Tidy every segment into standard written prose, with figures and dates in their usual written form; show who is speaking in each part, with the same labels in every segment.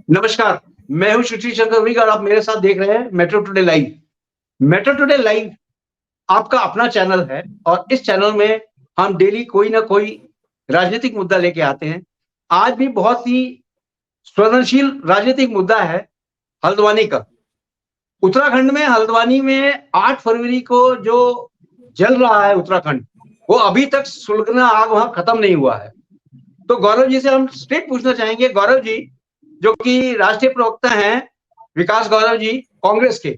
Speaker 1: नमस्कार। मैं हूं सुशील चंद्र और आप मेरे साथ देख रहे हैं metro today live. Metro today live आपका अपना चैनल है और इस चैनल में हम डेली कोई ना कोई राजनीतिक मुद्दा लेके आते हैं। आज भी बहुत ही संवेदनशील राजनीतिक मुद्दा है हल्द्वानी का। उत्तराखंड में हल्द्वानी में 8 फरवरी को जो जल रहा है उत्तराखंड, वो अभी तक सुलगना आग वहां खत्म नहीं हुआ है। तो गौरव जी से हम स्ट्रेट पूछना चाहेंगे, गौरव जी जो कि राष्ट्रीय प्रवक्ता हैं, विकास गौरव जी कांग्रेस के,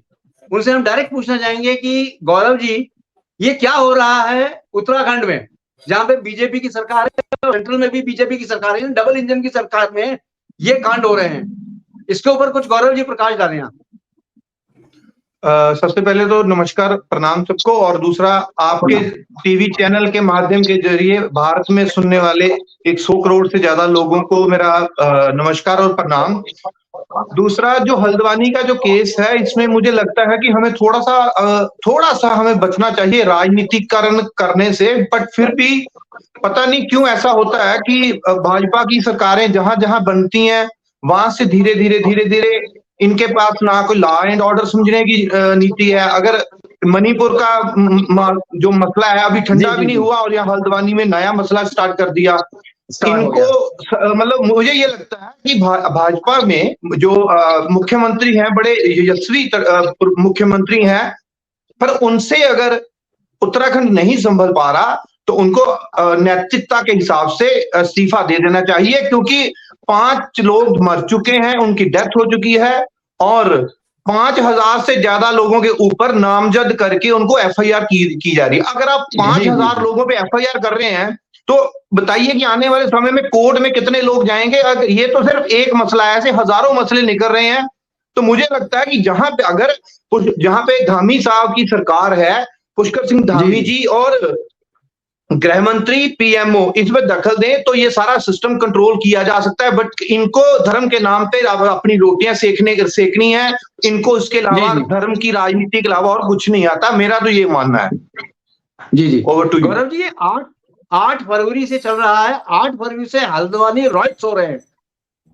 Speaker 1: उनसे हम डायरेक्ट पूछना चाहेंगे कि गौरव जी ये क्या हो रहा है उत्तराखंड में, जहां पे बीजेपी की सरकार है, सेंट्रल में भी बीजेपी की सरकार है, डबल इंजन की सरकार में ये कांड हो रहे हैं। इसके ऊपर कुछ गौरव जी प्रकाश डालें आप।
Speaker 2: सबसे पहले तो नमस्कार, प्रणाम सबको। और दूसरा, आपके टीवी चैनल के माध्यम के जरिए भारत में सुनने वाले 100 करोड़ से ज्यादा लोगों को मेरा नमस्कार और प्रणाम। दूसरा, जो हल्द्वानी का जो केस है, इसमें मुझे लगता है कि हमें थोड़ा सा हमें बचना चाहिए राजनीतिकरण करने से। बट फिर भी पता नहीं क्यों ऐसा होता है कि भाजपा की सरकारें जहां जहां बनती हैं, वहां से धीरे धीरे इनके पास ना कोई लॉ एंड ऑर्डर समझने की नीति है। अगर मणिपुर का जो मसला है अभी ठंडा भी नहीं हुआ और यहाँ हल्द्वानी में नया मसला स्टार्ट कर दिया। इनको मतलब मुझे ये लगता है कि भाजपा में जो मुख्यमंत्री हैं, बड़े यशस्वी मुख्यमंत्री हैं, पर उनसे अगर उत्तराखंड नहीं संभल पा रहा तो उनको नैतिकता के हिसाब से इस्तीफा दे देना चाहिए, क्योंकि 5 लोग मर चुके हैं, उनकी डेथ हो चुकी है और 5000 से ज्यादा लोगों के ऊपर नामजद करके उनको एफआईआर की जा रही है। अगर आप 5000 लोगों पे एफआईआर कर रहे हैं तो बताइए कि आने वाले समय में कोर्ट में कितने लोग जाएंगे। अगर ये तो सिर्फ एक मसला है, ऐसे हजारों मसले निकल रहे हैं। तो मुझे लगता है कि जहां पे धामी साहब की सरकार है, पुष्कर सिंह धामी जी और गृह मंत्री पीएमओ इसमें दखल दें तो ये सारा सिस्टम कंट्रोल किया जा सकता है। बट इनको धर्म के नाम पे अपनी रोटियां सेकनी है, इनको इसके अलावा धर्म की राजनीति के अलावा और कुछ नहीं आता। मेरा तो ये मानना है।
Speaker 1: जी ओवर टू गौरव जी। 8 फरवरी से चल रहा है, 8 फरवरी से हल्द्वानी रॉयट्स हो रहे हैं,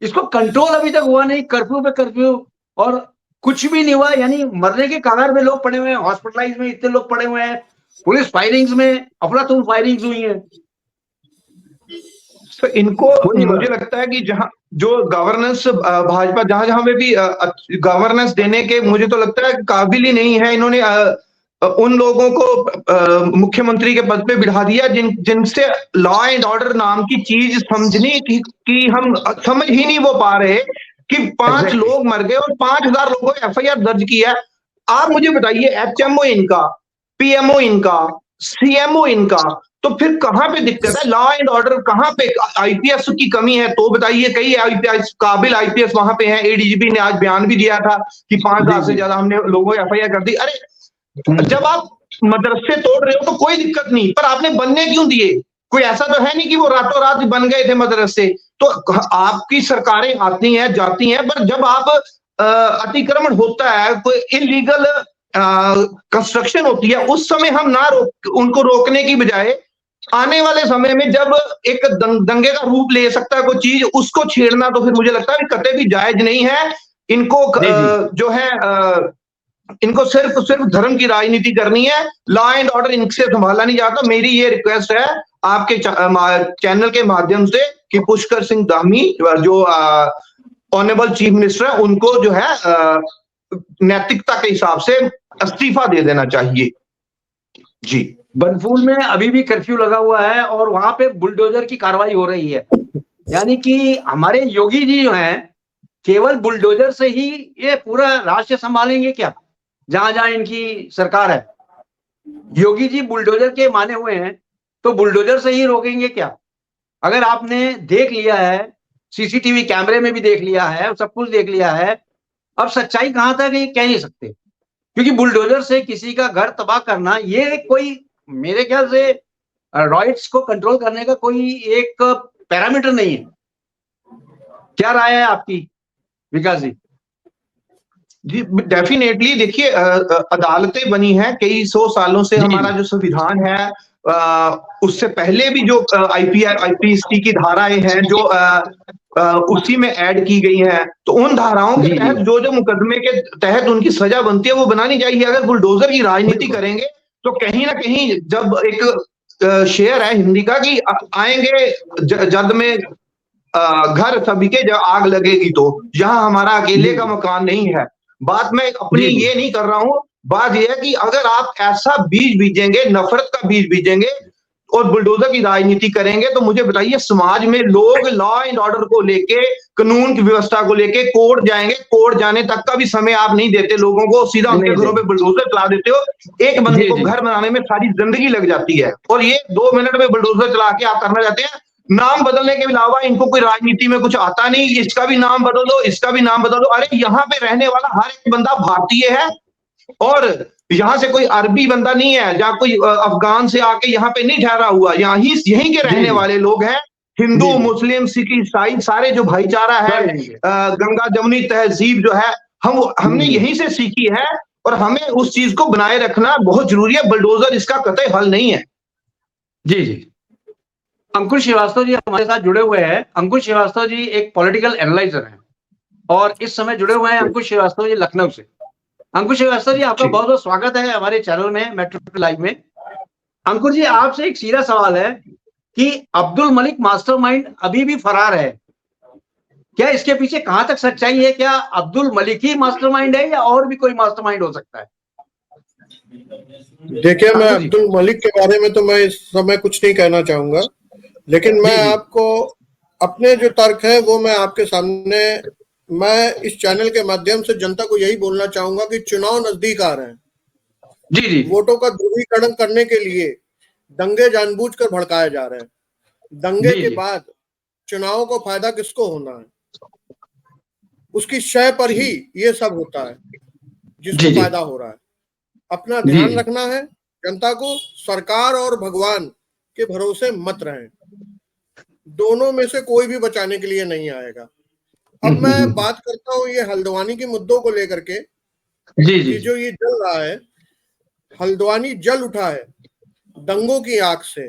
Speaker 1: इसको कंट्रोल अभी तक हुआ नहीं। कर्फ्यू पे कर्फ्यू और कुछ भी नहीं हुआ, यानी मरने के कगार में लोग पड़े हुए हैं, हॉस्पिटलाइज में इतने लोग पड़े हुए हैं, पुलिस फायरिंग्स में अफरा-तफरी फायरिंग्स हुई हैं।
Speaker 2: तो इनको मुझे लगता है कि जहां जो गवर्नेंस भाजपा जहां पे भी गवर्नेंस देने के मुझे तो लगता है काबिल ही नहीं है। इन्होंने उन लोगों को मुख्यमंत्री के पद पे बिठा दिया जिनसे लॉ एंड ऑर्डर नाम की चीज समझने की हम समझ ही नहीं वो पा रहे कि 5 लोग मर गए और 5000 लोगों ने एफआईआर दर्ज किया। आप मुझे बताइए, एचएमओ इनका, पीएमओ इनका, सीएमओ इनका, तो फिर कहां पे दिक्कत है? लॉ एंड ऑर्डर कहां पे? आईपीएस की कमी है तो बताइए, कई आईपीएस काबिल आईपीएस वहां पे हैं। एडीजीपी ने आज बयान भी दिया था कि 5000 से ज्यादा हमने लोगों को एफआईआर कर दी। अरे जब आप मदरसे तोड़ रहे हो तो कोई दिक्कत नहीं, पर आपने बनने क्यों दिए? कोई ऐसा तो है नहीं कि वो रातों रात बन गए थे मदरसे। तो आपकी सरकारें आती हैं जाती हैं, पर जब आप अतिक्रमण होता है, कोई इलीगल कंस्ट्रक्शन होती है, उस समय हम उनको रोकने की बजाय आने वाले समय में जब एक दंगे का रूप ले सकता है कोई चीज, उसको छेड़ना तो फिर मुझे लगता है कि कतई भी जायज नहीं है। इनको जो है इनको सिर्फ धर्म की राजनीति करनी है, लॉ एंड ऑर्डर इनसे संभाला नहीं जाता। मेरी ये रिक्वेस्ट है आपके चैनल के माध्यम से कि पुष्कर सिंह धामी जो ऑनरेबल चीफ मिनिस्टर है, उनको जो है नैतिकता के हिसाब से इस्तीफा दे देना चाहिए। जी।
Speaker 1: बनफूल में अभी भी कर्फ्यू लगा हुआ है और वहां पे बुलडोजर की कार्रवाई हो रही है, यानी कि हमारे योगी जी जो हैं केवल बुलडोजर से ही ये पूरा राज्य संभालेंगे क्या? जहां जहां इनकी सरकार है, योगी जी बुलडोजर के माने हुए हैं, तो बुलडोजर से ही रोकेंगे क्या? अगर आपने देख लिया है, सीसीटीवी कैमरे में भी देख लिया है, सब कुछ देख लिया है, अब सच्चाई कहां तक है ये कह नहीं सकते, क्योंकि बुलडोजर से किसी का घर तबाह करना ये कोई मेरे ख्याल से रॉयट्स को कंट्रोल करने का कोई एक पैरामीटर नहीं है। क्या राय है आपकी विकास जी?
Speaker 2: जी डेफिनेटली, देखिए अदालतें बनी हैं कई 100 सालों से। हमारा जो संविधान है उससे पहले भी जो आईपीएसटी की धाराएं हैं, जो उसी में ऐड की गई हैं। तो उन धाराओं के
Speaker 1: जी,
Speaker 2: तहत
Speaker 1: जी।
Speaker 2: जो मुकदमे के तहत उनकी सजा बनती है वो बनानी चाहिए। अगर बुलडोजर की राजनीति
Speaker 1: बिल्कुल।
Speaker 2: करेंगे तो कहीं ना कहीं, जब एक शेर है हिंदी का कि आएंगे जद में घर सभी के जब आग लगेगी, तो यहाँ हमारा अकेले
Speaker 1: जी,
Speaker 2: का
Speaker 1: जी।
Speaker 2: मकान नहीं है। बात मैं अपनी
Speaker 1: जी, जी।
Speaker 2: ये नहीं कर रहा हूँ, बात ये है कि अगर आप ऐसा बीज बीजेंगे, नफरत का बीज बीजेंगे और बुलडोजर की राजनीति करेंगे, तो मुझे बताइए समाज में लोग लॉ एंड ऑर्डर को लेके, कानून की व्यवस्था को लेके कोर्ट जाएंगे, कोर्ट जाने तक का भी समय आप नहीं देते लोगों को, सीधा उनके
Speaker 1: नहीं
Speaker 2: घरों पे
Speaker 1: देंगे।
Speaker 2: बुलडोजर चला देते हो। एक बंदे
Speaker 1: जी,
Speaker 2: को
Speaker 1: जी।
Speaker 2: घर बनाने में सारी जिंदगी लग जाती है, और ये 2 मिनट में बुलडोजर चला के आप करना चाहते हैं। नाम बदलने के अलावा इनको कोई राजनीति में कुछ आता नहीं, इसका भी नाम बदल दो, इसका भी नाम बदल दो। अरे यहाँ पे रहने वाला हर एक बंदा भारतीय है, और यहाँ से कोई अरबी बंदा नहीं है, जहाँ कोई अफगान से आके यहाँ पे नहीं ठहरा हुआ, यहीं के
Speaker 1: जी,
Speaker 2: रहने
Speaker 1: जी।
Speaker 2: वाले लोग हैं। हिंदू,
Speaker 1: जी, जी।
Speaker 2: मुस्लिम, सिख, ईसाई सारे जो भाईचारा है,
Speaker 1: सारे यहीं के।
Speaker 2: गंगा जमुनी तहजीब जो है, हमने
Speaker 1: हुँ।
Speaker 2: यहीं से सीखी है, और हमें उस चीज को बनाए रखना बहुत जरूरी है। बुलडोजर इसका कतई हल नहीं है।
Speaker 1: जी, जी। अंकुश श्रीवास्तव जी हमारे साथ जुड़े हुए हैं। अंकुश श्रीवास्तव जी एक पॉलिटिकल एनालाइज़र हैं और इस समय जुड़े हुए हैं अंकुश श्रीवास्तव जी लखनऊ से। अंकुश श्रीवास्तव जी आपका
Speaker 2: जी।
Speaker 1: बहुत-बहुत स्वागत है हमारे चैनल में मेट्रो लाइव में। अंकुश जी आपसे एक सीधा सवाल है कि अब्दुल मलिक मास्टरमाइंड अभी भी फरार है। क्या इसके पीछे कहाँ तक सच्चाई है? क्या अब्दुल मलिक ही मास्टरमाइंड है या और भी कोई मास्टरमाइंड हो सकता है?
Speaker 3: देखिए, मैं
Speaker 1: अंकुश जी।
Speaker 3: अब्दुल मलिक के बारे में तो मैं इस समय कुछ नहीं कहना चाहूंगा, लेकिन मैं
Speaker 1: जी, जी।
Speaker 3: आपको अपने जो तर्क है वो मैं आपके सामने, मैं इस चैनल के माध्यम से जनता को यही बोलना चाहूंगा कि चुनाव नजदीक आ रहे हैं।
Speaker 1: जी, जी।
Speaker 3: वोटों का ध्रुवीकरण करने के लिए दंगे जानबूझकर भड़काए जा रहे हैं। दंगे
Speaker 1: जी,
Speaker 3: के
Speaker 1: जी।
Speaker 3: बाद चुनाव को फायदा किसको होना है? उसकी शय पर ही ये सब होता है जिसको
Speaker 1: जी, जी।
Speaker 3: फायदा हो रहा है। अपना
Speaker 1: जी,
Speaker 3: ध्यान
Speaker 1: जी।
Speaker 3: रखना है, जनता को सरकार और भगवान के भरोसे मत रहें। दोनों में से कोई भी बचाने के लिए नहीं आएगा। अब मैं बात करता हूँ ये हल्द्वानी के मुद्दों को लेकर के
Speaker 1: जी, जी,
Speaker 3: कि
Speaker 1: जी।
Speaker 3: जो ये जल रहा है, हल्द्वानी जल उठा है दंगों की आग से।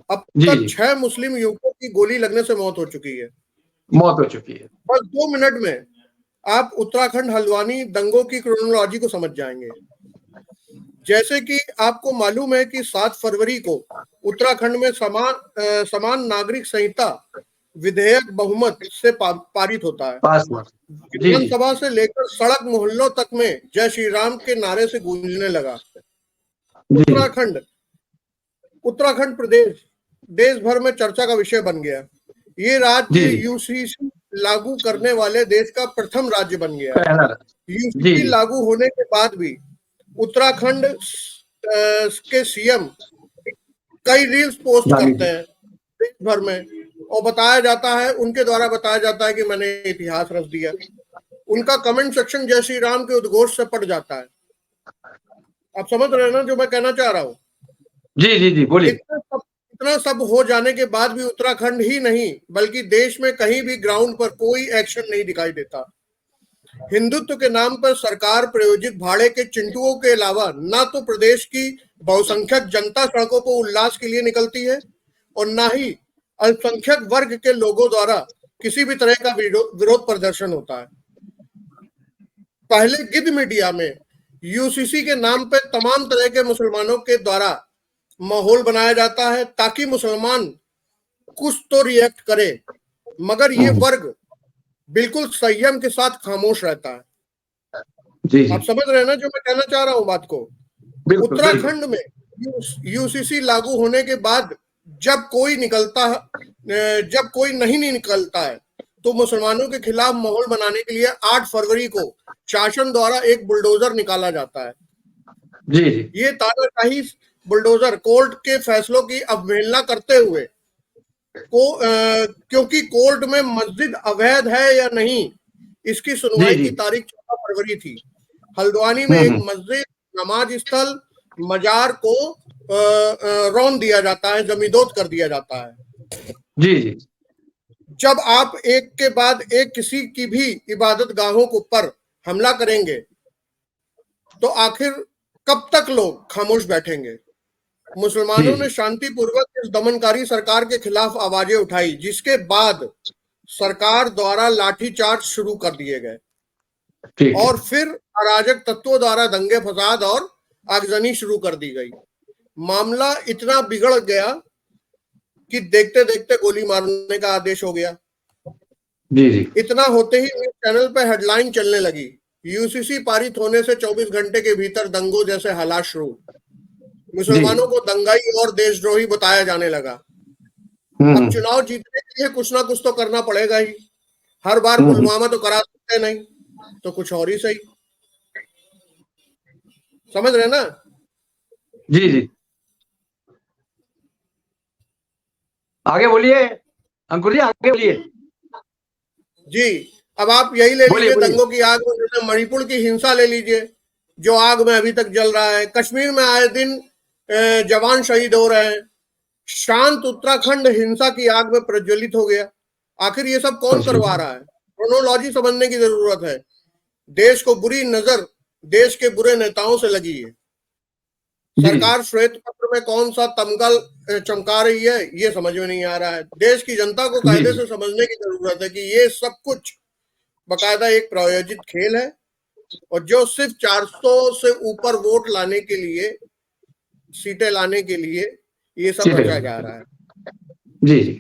Speaker 3: अब
Speaker 1: जी,
Speaker 3: तक
Speaker 1: जी।
Speaker 3: 6 मुस्लिम युवकों की गोली लगने से मौत हो चुकी है।
Speaker 1: मौत हो चुकी है।
Speaker 3: बस 2 मिनट में आप उत्तराखंड हल्द्वानी दंगों की क्रोनोलॉजी को समझ जाएंगे। जैसे कि आपको मालूम है कि 7 फरवरी को उत्तराखंड में समान नागरिक संहिता विधेयक बहुमत से पारित होता है।
Speaker 1: पास हुआ। जी, जी।
Speaker 3: विधानसभा से लेकर सड़क मोहल्लों तक में जय श्री राम के नारे से गूंजने लगा।
Speaker 1: जी, जी।
Speaker 3: उत्तराखंड प्रदेश देश भर में चर्चा का विषय बन गया। ये राज्य
Speaker 1: जी, जी।
Speaker 3: यूसीसी लागू करने वाले देश का प्रथम राज्य बन गया।
Speaker 1: पहला जी,
Speaker 3: यूसीसी
Speaker 1: जी।
Speaker 3: लागू होने के बाद भी उत्तराखंड के सीएम कई रील्स पोस्ट
Speaker 1: गांधी
Speaker 3: करते
Speaker 1: जी।
Speaker 3: हैं देश भर में, और बताया जाता है, उनके द्वारा बताया जाता है कि मैंने इतिहास रच दिया। उनका कमेंट सेक्शन जय श्री राम के उद्घोष से पट जाता है। आप समझ रहे हैं ना जो मैं कहना चाह रहा हूँ?
Speaker 1: जी, जी, जी, बोलिए।
Speaker 3: इतना सब हो जाने के बाद भी उत्तराखंड ही नहीं बल्कि देश में कहीं भी ग्राउंड पर कोई एक्शन नहीं दिखाई देता। हिंदुत्व के नाम पर सरकार प्रायोजित भाड़े के चिंटुओं के अलावा ना तो प्रदेश की बहुसंख्यक जनता सड़कों पर उल्लास के लिए निकलती है और ना ही अल्पसंख्यक वर्ग के लोगों द्वारा किसी भी तरह का विरोध प्रदर्शन होता है। पहले गिद्ध मीडिया में यूसीसी के नाम पर तमाम तरह के मुसलमानों के द्वारा माहौल बनाया जाता है ताकि मुसलमान कुछ तो रिएक्ट करे, मगर ये वर्ग बिल्कुल संयम के साथ खामोश रहता है।
Speaker 1: जी, जी।
Speaker 3: आप समझ रहे हैं ना जो मैं कहना चाह रहा हूं बात को?
Speaker 1: बिल्कुल,
Speaker 3: उत्तराखंड में यूसीसी लागू होने के बाद जब कोई नहीं निकलता है तो मुसलमानों के खिलाफ माहौल बनाने के लिए 8 फरवरी को शासन द्वारा एक बुलडोजर निकाला जाता है।
Speaker 1: जी, जी।
Speaker 3: ये तानाशाही बुलडोजर कोर्ट के फैसलों की अवहेलना करते हुए क्योंकि कोर्ट में मस्जिद अवैध है या नहीं इसकी सुनवाई
Speaker 1: जी,
Speaker 3: की
Speaker 1: जी।
Speaker 3: तारीख 14 फरवरी थी। हल्द्वानी में एक मस्जिद, नमाज स्थल, मजार को रौंद दिया जाता है, जमींदोज कर दिया जाता है।
Speaker 1: जी, जी।
Speaker 3: जब आप एक के बाद एक किसी की भी इबादत गाहों के ऊपर हमला करेंगे तो आखिर कब तक लोग खामोश बैठेंगे? मुसलमानों ने शांतिपूर्वक इस दमनकारी सरकार के खिलाफ आवाजें उठाई, जिसके बाद सरकार द्वारा लाठीचार्ज शुरू कर दिए गए
Speaker 1: ठीक है।
Speaker 3: और फिर अराजक तत्वों द्वारा दंगे फसाद और आगजनी शुरू कर दी गई। मामला इतना बिगड़ गया कि देखते देखते गोली मारने का आदेश हो गया।
Speaker 1: जी जी।
Speaker 3: इतना होते ही न्यूज चैनल पे हेडलाइन चलने लगी, यूसीसी पारित होने से 24 घंटे के भीतर दंगों जैसे हालात शुरू। मुसलमानों को दंगाई और देशद्रोही बताया जाने लगा। अब चुनाव जीतने के लिए कुछ ना कुछ तो करना पड़ेगा ही। हर बार पुलवामा तो करा सकते नहीं, तो कुछ और ही सही। समझ रहे ना?
Speaker 1: जी जी। आगे बोलिए अंकुर जी, आगे बोलिए
Speaker 3: जी। अब आप यही ले
Speaker 1: बोलिए,
Speaker 3: लीजिए
Speaker 1: बोलिए।
Speaker 3: दंगों की आग में, जैसे मणिपुर की हिंसा ले लीजिए जो आग में अभी तक जल रहा है। कश्मीर में आए दिन जवान शहीद हो रहे हैं। शांत उत्तराखंड हिंसा की आग में प्रज्वलित हो गया। आखिर ये सब कौन करवा रहा है? क्रोनोलॉजी समझने की जरूरत है। देश को बुरी नजर देश के बुरे नेताओं से लगी है। सरकार श्वेत पत्र में कौन सा तमगा चमका रही है ये समझ में नहीं आ रहा है। देश की जनता को कायदे से समझने की जरूरत है कि ये सब कुछ बकायदा एक प्रायोजित खेल है और जो सिर्फ 400 से ऊपर वोट लाने के लिए, सीटें लाने के लिए ये सब रचा जा रहा है।
Speaker 1: जी जी।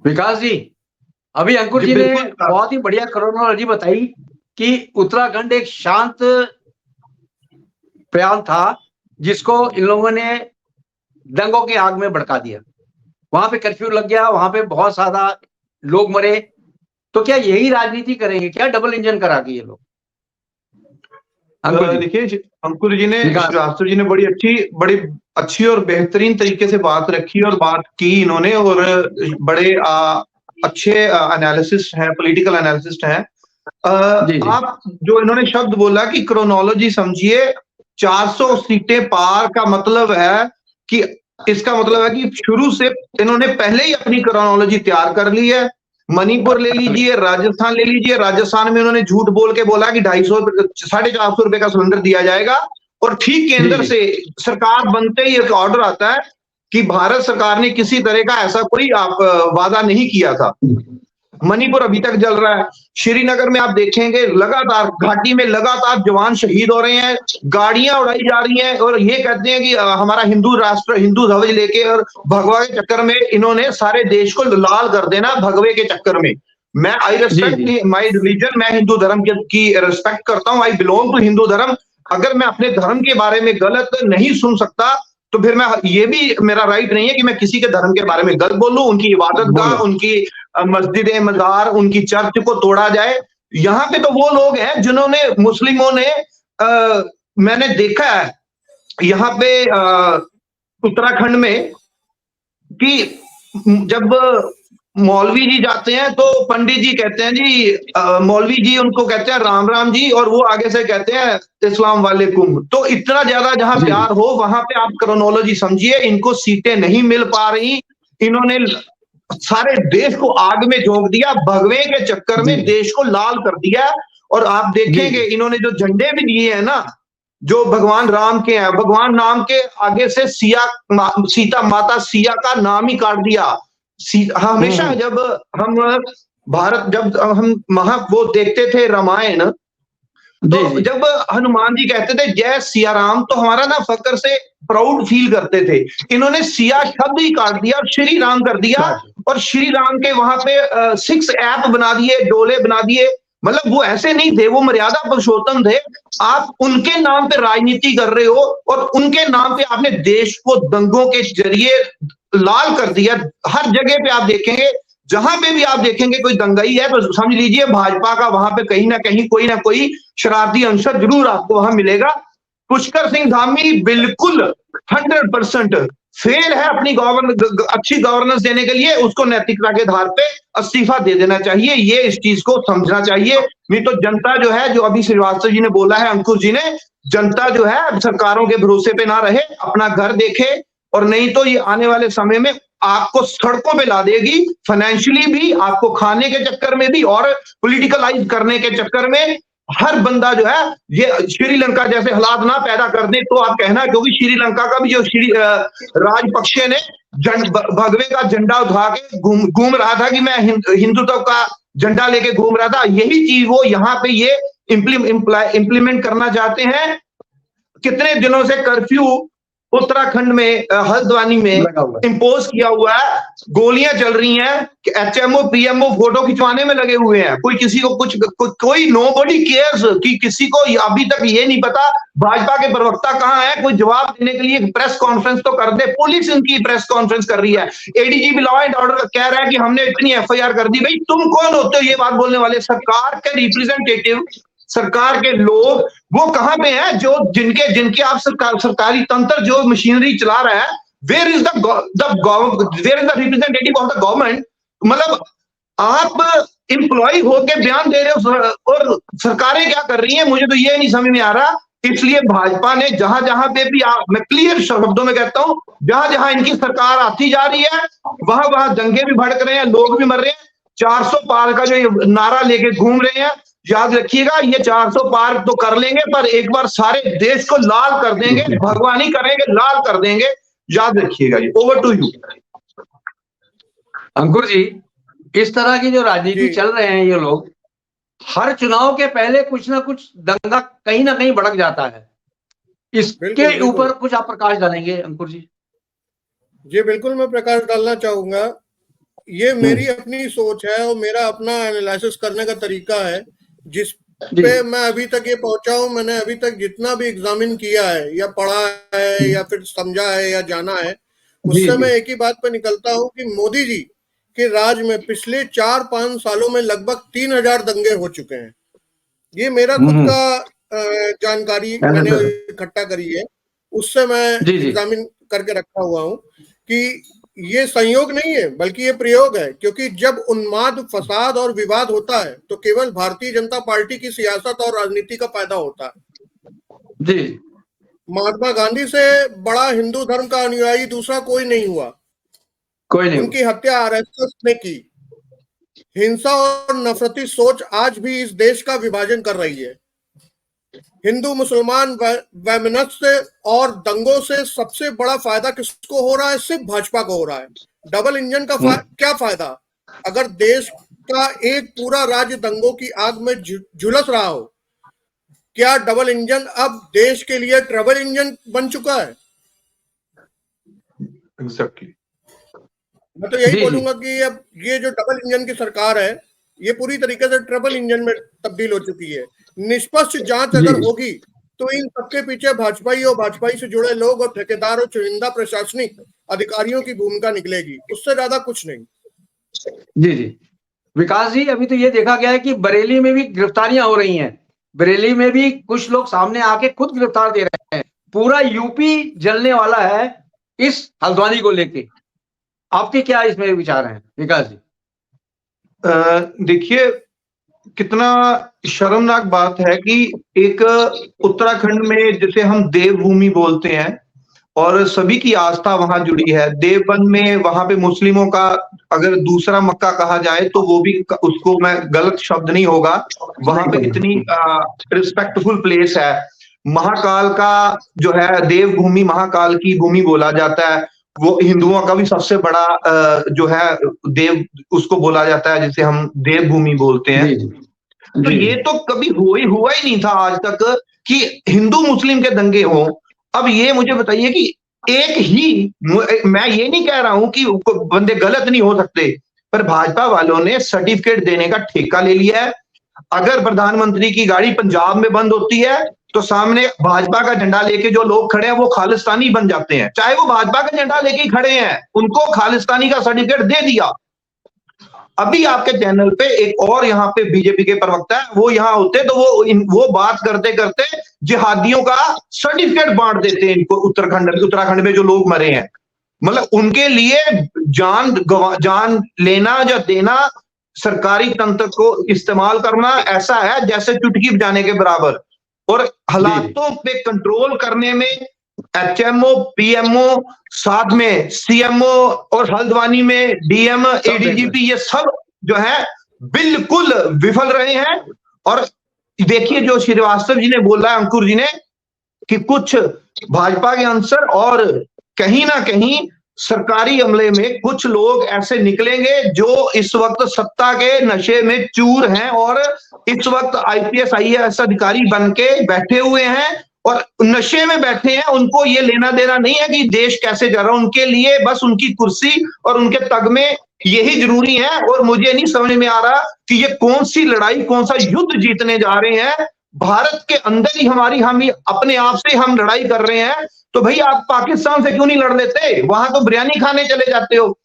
Speaker 1: विकास जी, अभी अंकुर जी ने बहुत ही बढ़िया क्रोनोलॉजी बताई कि उत्तराखंड एक शांत प्रांत था जिसको इन लोगों ने दंगों की आग में भड़का दिया। वहां पे कर्फ्यू लग गया, वहां पे बहुत ज्यादा लोग मरे। तो क्या यही राजनीति करेंगे? क्या डबल इंजन करा के ये लोग?
Speaker 2: देखिए अंकुर जी ने, श्रीवास्तव जी ने बड़ी अच्छी और बेहतरीन तरीके से बात रखी और बात की इन्होंने, और बड़े अच्छे एनालिसिस्ट हैं, पॉलिटिकल एनालिसिस्ट हैं। आप जो इन्होंने शब्द बोला कि क्रोनोलॉजी समझिए, 400 सीटें पार का मतलब है कि इसका मतलब है कि शुरू से इन्होंने पहले ही अपनी क्रोनोलॉजी तैयार कर ली है। मणिपुर ले लीजिए, राजस्थान ले लीजिए। राजस्थान में उन्होंने झूठ बोल के बोला कि 450 रुपए का सिलेंडर दिया जाएगा, और ठीक केंद्र से सरकार बनते ही एक ऑर्डर आता है कि भारत सरकार ने किसी तरह का ऐसा कोई वादा नहीं किया था। मणिपुर अभी तक जल रहा है। श्रीनगर में आप देखेंगे लगातार घाटी में लगातार जवान शहीद हो रहे हैं, गाड़ियां उड़ाई जा रही हैं, और ये कहते हैं कि हमारा हिंदू राष्ट्र, हिंदू ध्वज लेके, और भगवा के चक्कर में इन्होंने सारे देश को लाल कर देना भगवे के चक्कर में। मैं आई रिस्पेक्ट माई रिलीजन, मैं हिंदू धर्म की रिस्पेक्ट करता हूं। आई बिलोंग टू हिंदू धर्म। अगर मैं अपने धर्म के बारे में गलत नहीं सुन सकता तो फिर मैं, ये भी मेरा राइट नहीं है कि मैं किसी के धर्म के बारे में गलत बोलूं, उनकी इबादत गाह, उनकी मस्जिदें, मजार, उनकी चर्च को तोड़ा जाए। यहाँ पे तो वो लोग हैं जिन्होंने, मुस्लिमों ने, मैंने देखा है यहाँ पे उत्तराखंड में कि जब मौलवी जी जाते हैं तो पंडित जी कहते हैं जी, मौलवी जी उनको कहते हैं राम राम जी, और वो आगे से कहते हैं इस्लाम वालेकुम। तो इतना ज्यादा जहां प्यार हो वहां पे आप क्रोनोलॉजी समझिए। इनको सीटें नहीं मिल पा रही, इन्होंने सारे देश को आग में झोंक दिया, भगवे के चक्कर में देश को लाल कर दिया। और आप देखेंगे इन्होंने जो झंडे भी दिए हैं ना, जो भगवान राम के हैं, भगवान नाम के आगे से सीता माता सिया का नाम ही काट दिया। हमेशा जब हम वो देखते थे रामायण, तो जब हनुमान जी कहते थे जय सिया राम, तो हमारा ना फक्र से प्राउड फील करते थे। इन्होंने सिया शब्द ही काट दिया और श्री राम कर दिया, और श्री राम के वहां पे 6 ऐप बना दिए, डोले बना दिए। मतलब वो ऐसे नहीं थे, वो मर्यादा पुरुषोत्तम थे। आप उनके नाम पे राजनीति कर रहे हो, और उनके नाम पे आपने देश को दंगों के जरिए लाल कर दिया। हर जगह पे आप देखेंगे, जहां पे भी आप देखेंगे कोई दंगाई है तो समझ लीजिए भाजपा का वहां पे कहीं ना कोई शरारती अंसर जरूर आपको वहां मिलेगा। पुष्कर सिंह धामी बिल्कुल 100% फेल है अपनी अच्छी गवर्नेंस देने के लिए। उसको नैतिकता के आधार पे इस्तीफा दे देना चाहिए, ये इस चीज को समझना चाहिए। नहीं तो जनता जो है, जो अभी श्रीवास्तव जी ने बोला है, अंकुर जी ने, जनता जो है सरकारों के भरोसे पे ना रहे, अपना घर देखे, और नहीं तो ये आने वाले समय में आपको सड़कों पे ला देगी, फाइनेंशियली भी, आपको खाने के चक्कर में भी, और पॉलिटिकलाइज करने के चक्कर में। हर बंदा जो है, ये श्रीलंका जैसे हालात ना पैदा कर दे तो आप कहना, क्योंकि श्रीलंका का भी जो राजपक्षे ने भगवे का झंडा उठा के घूम रहा था कि मैं हिंदुत्व का झंडा लेके घूम रहा था। यही चीज वो यहाँ पे ये इम्प्लीमेंट करना चाहते हैं। कितने दिनों से कर्फ्यू उत्तराखंड में हल्द्वानी में इम्पोज किया हुआ है, गोलियां चल रही हैं, एचएमओ पीएमओ फोटो खिंचवाने में लगे हुए हैं। कोई किसी को कोई नोबडी केयर्स कि किसी को अभी तक ये नहीं पता भाजपा के प्रवक्ता कहाँ है, कोई जवाब देने के लिए प्रेस कॉन्फ्रेंस तो कर दे। पुलिस इनकी प्रेस कॉन्फ्रेंस कर रही है, एडीजीपी लॉ एंड ऑर्डर कह रहा है कि हमने इतनी एफआईआर कर दी। भाई तुम कौन होते हो ये बात बोलने वाले? सरकार के रिप्रेजेंटेटिव, सरकार के लोग वो कहां पे हैं जो जिनके आप सरकारी तंत्र जो मशीनरी चला रहा है? Where is the representative of the government? मतलब आप एम्प्लॉय होके बयान दे रहे हो और सरकारें क्या कर रही हैं, मुझे तो ये नहीं समझ में आ रहा। इसलिए भाजपा ने जहां जहां पे भी, मैं क्लियर शब्दों में कहता हूं, जहां जहां इनकी सरकार आती जा रही है वहां वहां दंगे भी भड़क रहे हैं, लोग भी मर रहे हैं। 400 पार का जो नारा लेके घूम रहे हैं, याद रखिएगा ये 400 पार तो कर लेंगे पर एक बार सारे देश को लाल कर देंगे, भगवानी करेंगे, लाल कर देंगे, याद रखिएगा। ये ओवर टू यू
Speaker 1: अंकुर जी। इस तरह की जो राजनीति चल रहे हैं ये लोग, हर चुनाव के पहले कुछ ना कुछ दंगा कहीं ना कहीं भड़क जाता है। इसके ऊपर कुछ आप प्रकाश डालेंगे अंकुर जी?
Speaker 3: जी बिल्कुल, मैं प्रकाश डालना चाहूंगा। ये मेरी अपनी सोच है और मेरा अपना एनालिसिस करने का तरीका है, जिस पे मैं अभी तक ये पहुंचा हूं। मैंने अभी तक जितना भी एग्जामिन किया है या पढ़ा है या फिर समझा है या जाना है, उससे मैं एक ही बात पे निकलता हूं कि मोदी जी के राज में पिछले 4-5 सालों में लगभग 3000 दंगे हो चुके हैं। ये मेरा खुद का जानकारी मैंने इकट्ठा करी है, उससे मैं एग्जामिन करके रखा हुआ हूं कि ये संयोग नहीं है बल्कि ये प्रयोग है। क्योंकि जब उन्माद, फसाद और विवाद होता है तो केवल भारतीय जनता पार्टी की सियासत और राजनीति का फायदा होता है।
Speaker 1: जी,
Speaker 3: महात्मा गांधी से बड़ा हिंदू धर्म का अनुयायी दूसरा कोई नहीं हुआ,
Speaker 1: कोई नहीं।
Speaker 3: उनकी हत्या आरएसएस ने की। हिंसा और नफरती सोच आज भी इस देश का विभाजन कर रही है। हिंदू मुसलमान वैमनस्य और दंगों से सबसे बड़ा फायदा किसको हो रहा है? सिर्फ भाजपा को हो रहा है। डबल इंजन का क्या फायदा? अगर देश का एक पूरा राज्य दंगों की आग में झुलस रहा हो, क्या डबल इंजन अब देश के लिए ट्रबल इंजन बन चुका है?
Speaker 2: एग्जैक्टली।
Speaker 3: मैं तो यही बोलूंगा कि अब ये जो डबल इंजन की सरकार है ये पूरी तरीके से ट्रिपल इंजन में तब्दील हो चुकी है। निष्पक्ष जांच अगर होगी तो इन सबके पीछे भाजपाई और भाजपाई से जुड़े लोग और ठेकेदार और चुनिंदा प्रशासनिक अधिकारियों की भूमिका निकलेगी, उससे ज्यादा कुछ नहीं।
Speaker 1: जी जी विकास जी, अभी तो ये देखा गया है कि बरेली में भी गिरफ्तारियां हो रही हैं। बरेली में भी कुछ लोग सामने आके खुद गिरफ्तार दे रहे हैं। पूरा यूपी जलने वाला है इस हल्द्वानी को लेके। आपके क्या इसमें विचार हैं विकास जी?
Speaker 2: देखिए कितना शर्मनाक बात है कि एक उत्तराखंड में जिसे हम देवभूमि बोलते हैं और सभी की आस्था वहां जुड़ी है। देवबंद में वहां पे मुस्लिमों का अगर दूसरा मक्का कहा जाए तो वो भी, उसको मैं गलत शब्द नहीं होगा, वहां पे इतनी रिस्पेक्टफुल प्लेस है। महाकाल का जो है देवभूमि, महाकाल की भूमि बोला जाता है। वो हिंदुओं का भी सबसे बड़ा जो है देव उसको बोला जाता है, जिसे हम देवभूमि बोलते हैं। तो ये तो कभी हुआ ही नहीं था आज तक कि हिंदू मुस्लिम के दंगे हो। अब ये मुझे बताइए कि एक ही, मैं ये नहीं कह रहा हूं कि बंदे गलत नहीं हो सकते, पर भाजपा वालों ने सर्टिफिकेट देने का ठेका ले लिया है। अगर प्रधानमंत्री की गाड़ी पंजाब में बंद होती है तो सामने भाजपा का झंडा लेके जो लोग खड़े हैं वो खालिस्तानी बन जाते हैं, चाहे वो भाजपा का झंडा लेके ही खड़े हैं, उनको खालिस्तानी का सर्टिफिकेट दे दिया। अभी आपके चैनल पे एक और यहाँ पे बीजेपी के प्रवक्ता है, वो यहाँ होते तो वो बात करते करते जिहादियों का सर्टिफिकेट बांट देते हैं इनको। उत्तराखंड में जो लोग मरे हैं, मतलब उनके लिए जान लेना या देना, सरकारी तंत्र को इस्तेमाल करना ऐसा है जैसे चुटकी बजाने के बराबर। और हालातों पे कंट्रोल करने में एचएमओ, पीएमओ, साथ में सीएमओ और हल्द्वानी में डीएम, एडीजीपी, ये सब जो है बिल्कुल विफल रहे हैं। और देखिए जो श्रीवास्तव जी ने बोला है, अंकुर जी ने, कि कुछ भाजपा के अंसर और कहीं ना कहीं सरकारी अमले में कुछ लोग ऐसे निकलेंगे जो इस वक्त सत्ता के नशे में चूर हैं और इस वक्त आईपीएस आईएएस अधिकारी बन के बैठे हुए हैं और नशे में बैठे हैं। उनको ये लेना देना नहीं है कि देश कैसे जा रहा है, उनके लिए बस उनकी कुर्सी और उनके तगमे यही जरूरी है। और मुझे नहीं समझ में आ रहा कि ये कौन सी लड़ाई, कौन सा युद्ध जीतने जा रहे हैं। भारत के अंदर ही हम ही अपने आप से हम लड़ाई कर रहे हैं। तो भाई आप पाकिस्तान से क्यों नहीं लड़ लेते? वहां तो बिरयानी खाने चले जाते हो।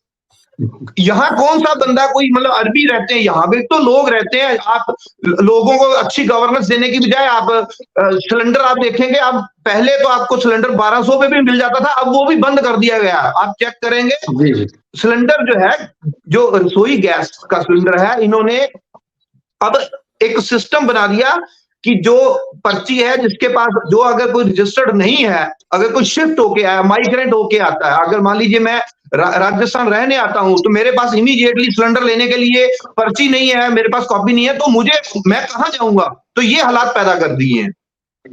Speaker 2: यहाँ कौन सा बंदा, कोई मतलब अरबी रहते हैं, यहाँ भी तो लोग रहते हैं। आप लोगों को अच्छी गवर्नेंस देने की बजाय आप सिलेंडर आप देखेंगे, आप पहले तो आपको सिलेंडर 1200 पे भी मिल जाता था, अब वो भी बंद कर दिया गया। आप चेक करेंगे सिलेंडर जो है, जो रसोई गैस का सिलेंडर है, इन्होंने अब एक सिस्टम बना दिया कि जो पर्ची है जिसके पास, जो अगर कोई रजिस्टर्ड नहीं है, अगर कोई शिफ्ट होके आया, माइग्रेंट होके आता है, अगर मान लीजिए मैं राजस्थान रहने आता हूं तो मेरे पास इमीडिएटली सिलेंडर लेने के लिए पर्ची नहीं है, मेरे पास कॉपी नहीं है, तो मैं कहां जाऊंगा? तो ये हालात पैदा कर दिए हैं।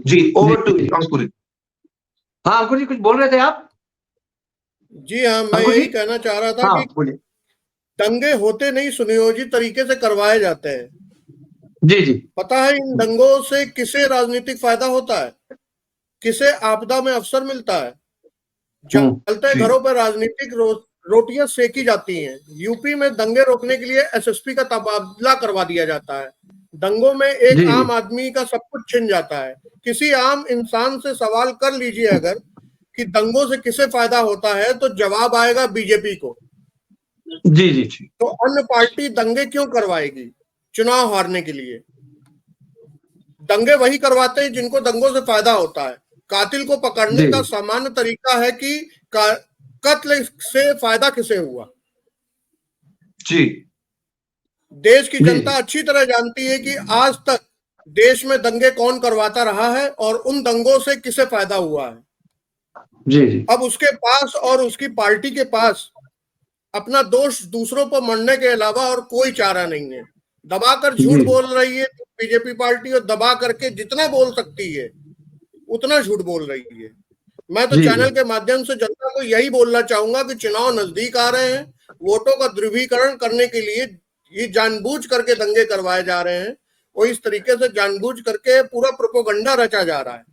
Speaker 2: जी, ओवर टू अंकुर।
Speaker 1: हाँ अंकुर जी, कुछ बोल रहे थे आप?
Speaker 3: जी हाँ, मैं यही कहना चाह रहा था कि दंगे होते नहीं, सुनियोजित तरीके से करवाए जाते हैं।
Speaker 1: जी जी।
Speaker 3: पता है इन दंगों से किसे राजनीतिक फायदा होता है, किसे आपदा में अवसर मिलता है? जलते घरों पर राजनीतिक रोटियां सेकी जाती हैं। यूपी में दंगे रोकने के लिए एसएसपी का तबादला करवा दिया जाता है। दंगों में एक आम आदमी का सब कुछ छिन जाता है। किसी आम इंसान से सवाल कर लीजिए अगर कि दंगों से किसे फायदा होता है, तो जवाब आएगा बीजेपी को।
Speaker 1: जी जी जी।
Speaker 3: तो अन्य पार्टी दंगे क्यों करवाएगी? चुनाव हारने के लिए। दंगे वही करवाते हैं जिनको दंगों से फायदा होता है। कातिल को पकड़ने का सामान्य तरीका है कि कत्ल से फायदा किसे हुआ।
Speaker 2: जी,
Speaker 3: देश की जनता अच्छी तरह जानती है कि आज तक देश में दंगे कौन करवाता रहा है और उन दंगों से किसे फायदा हुआ है।
Speaker 1: जी।
Speaker 3: अब उसके पास और उसकी पार्टी के पास अपना दोष दूसरों पर मरने के अलावा और कोई चारा नहीं है। दबाकर झूठ बोल रही है बीजेपी पार्टी, और दबा करके जितना बोल सकती है उतना झूठ बोल रही है। मैं तो चैनल के माध्यम से जनता को यही बोलना चाहूंगा कि चुनाव नजदीक आ रहे हैं। वोटों का ध्रुवीकरण करने के लिए ये जानबूझ करके दंगे करवाए जा रहे हैं और इस तरीके से जानबूझ करके पूरा प्रोपेगेंडा रचा जा रहा है।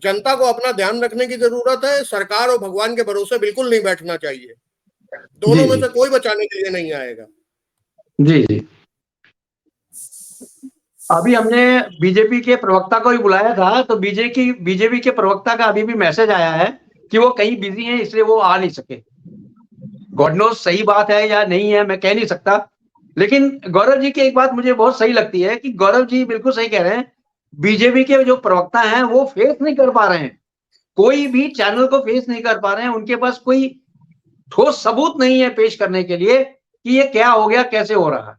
Speaker 3: जनता को अपना ध्यान रखने की जरूरत है। सरकार और भगवान के भरोसे बिल्कुल नहीं बैठना चाहिए। दोनों में से कोई बचाने के लिए नहीं आएगा।
Speaker 1: जी जी। अभी हमने बीजेपी के प्रवक्ता को भी बुलाया था, तो बीजेपी के प्रवक्ता का अभी भी मैसेज आया है कि वो कहीं बिजी हैं, इसलिए वो आ नहीं सके। गॉड नोस सही बात है या नहीं है, मैं कह नहीं सकता। लेकिन गौरव जी की एक बात मुझे बहुत सही लगती है कि गौरव जी बिल्कुल सही कह रहे हैं। बीजेपी के जो प्रवक्ता हैं वो फेस नहीं कर पा रहे हैं, कोई भी चैनल को फेस नहीं कर पा रहे हैं। उनके पास कोई ठोस सबूत नहीं है पेश करने के लिए कि ये क्या हो गया, कैसे हो रहा है।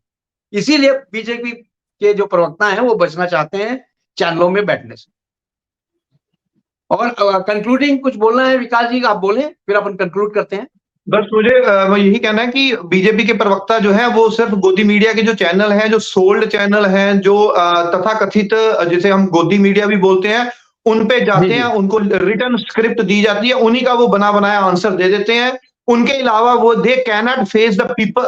Speaker 1: इसीलिए बीजेपी के जो प्रवक्ता हैं वो बचना चाहते हैं चैनलों में बैठने से। और कंक्लूडिंग कुछ बोलना है विकास जी, आप बोलें, फिर अपन कंक्लूड करते हैं।
Speaker 2: बस मुझे यही कहना है कि बीजेपी के प्रवक्ता जो है वो सिर्फ गोदी मीडिया के जो चैनल हैं, जो सोल्ड चैनल हैं, जो तथाकथित जिसे हम गोदी मीडिया भी बोलते हैं, उन पे जाते हैं, उनको रिटर्न स्क्रिप्ट दी जाती है, उन्हीं का वो बना बनाया आंसर दे देते हैं। उनके अलावा वो they can not face the people.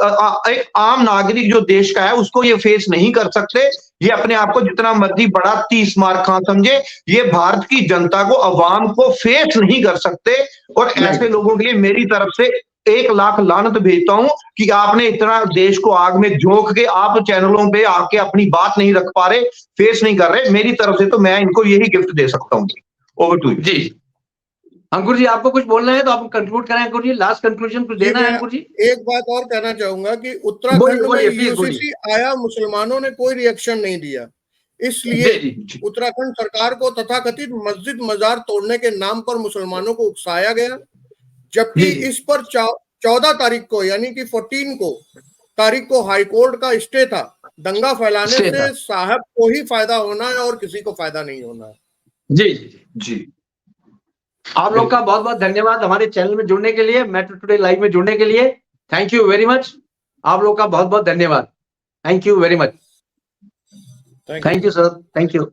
Speaker 2: एक आम नागरिक जो देश का है उसको ये फेस नहीं कर सकते। ये अपने आप को जितना मर्जी बड़ा 30 मार खां समझे, ये भारत की जनता को, अवाम को फेस नहीं कर सकते। और ऐसे लोगों के लिए मेरी तरफ से 1 लाख लानत भेजता हूं कि आपने इतना देश को आग में झोंक के आप चैनलों पे आके अपनी बात नहीं रख पा रहे, फेस नहीं कर रहे। मेरी तरफ से तो मैं इनको यही गिफ्ट दे सकता हूं। Over to you.
Speaker 1: जी अंकुर जी, आपको कुछ बोलना है तो आप कंक्लूड करें। अंकुर जी, लास्ट कंक्लूजन कुछ देना है? अंकुर जी,
Speaker 3: एक बात और कहना चाहूंगा कि उत्तराखंड में यूसीसी आया, मुसलमानों ने कोई रिएक्शन नहीं दिया, इसलिए उत्तराखंड सरकार को तथाकथित मस्जिद मजार तोड़ने के नाम पर मुसलमानों को उकसाया गया। जबकि इस पर 14 तारीख को, यानी कि 14 तारीख को हाईकोर्ट का स्टे था। दंगा फैलाने से साहब को ही फायदा होना है और किसी को फायदा नहीं होना है।
Speaker 1: जी जी। आप लोग का बहुत बहुत धन्यवाद हमारे चैनल में जुड़ने के लिए, मेट्रो टुडे लाइव में जुड़ने के लिए। Thank you very much. आप लोग का बहुत बहुत धन्यवाद। Thank you very much. Thank you sir, thank you.